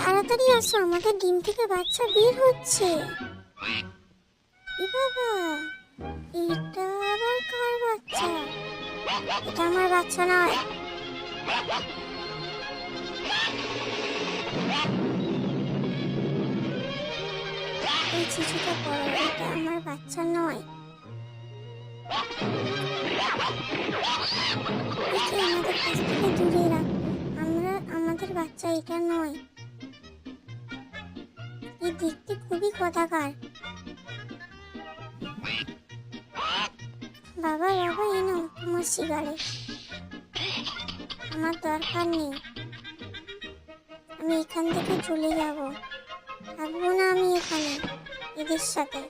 তাড়াতাড়ি আসো, আমাদের ডিম থেকে বাচ্চা বের হচ্ছে। এ বাবা, এটা আবার কার বাচ্চা? এটা আমার বাচ্চা নয়। এই চিঠিটা পড়ো, এটা আমার বাচ্চা নয়। একে আমাদের কাছ থেকে দূরে রাখো, আমাদের বাচ্চা এটা নয়। এই দেখতে খুবই কদাকার। বাবা বাবা, এই নাও তোমার সিগারেট। আমার দরকার নেই, আমি এখান থেকে চলে যাব, থাকবো না আমি এখানে এদের সাথে।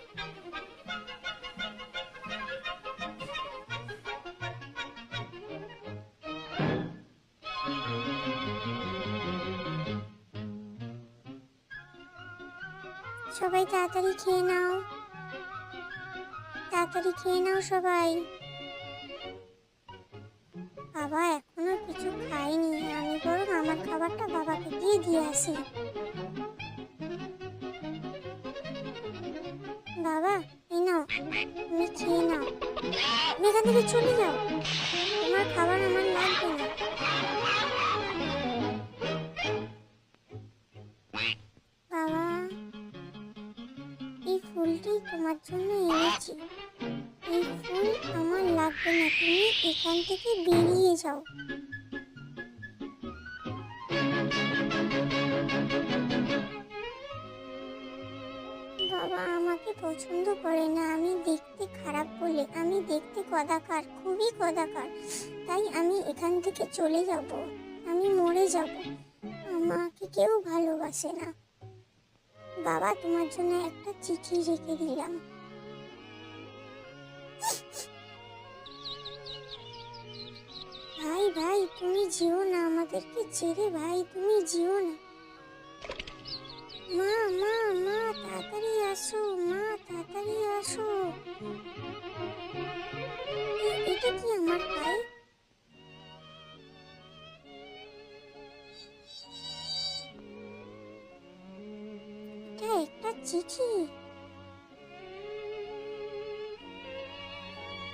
সবাই তাড়াতাড়ি খেয়ে নাও, তাড়াতাড়ি খেয়ে নাও সবাই। বাবা এখনো কিছু খায়নি, আমি বরং আমার খাবারটা বাবাকে দিয়ে আসি। বাবা এই নাও, তুমি খেয়ে নাও, তুমি এখান থেকে চলে যাও, তোমার খাবার আমার লাগবে না। বাবা, এই ফুলটি তোমার জন্য এনেছি, এই ফুল আমার লাগবে না, তুমি এখান থেকে বেরিয়ে যাও। বাবা আমাকে পছন্দ করে না, আমি দেখতে খারাপ বলে, আমি দেখতে কদাকার, খুবই কদাকার, তাই আমি এখান থেকে চলে যাব, আমি মরে যাব, আমাকে কেউ ভালোবাসে না। বাবা তোমার জন্য একটা চিঠি রেখে দিলাম। ভাই ভাই তুমি যেও না আমাদেরকে ছেড়ে, ভাই তুমি যেও না। মা মা মা তাড়াতাড়ি আসো, মা তাড়াতাড়ি আসো। এটা কি আমার পায়ে? এটা একটা চিঠি।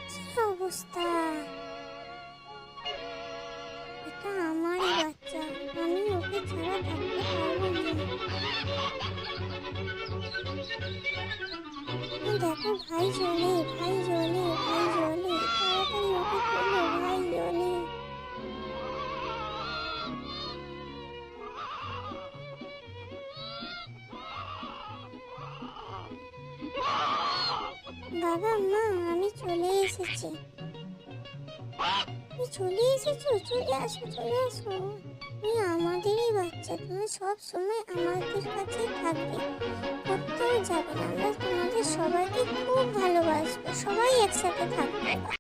কি অবস্থা, এটা আমারই বাচ্চা, আমি ওকে ছাড়া থাকতে পারবো না। দেখো ভাই জ্বলে, ভাই জ্বলে, ভাই জ্বলে, তাড়াতাড়ি ওকে তোলো, ভাই জ্বলে। বাবা মা আমি চলে এসেছি। তুমি চলে এসেছো, চলে আসো, চলে আসো। তুমি আমাদেরই বাচ্চা, তুমি সব সময় আমাদের কাছেই থাকবে, কোথাও যাবে না। আমরা তোমাদের সবাইকে খুব ভালোবাসবো, সবাই একসাথে থাকবে।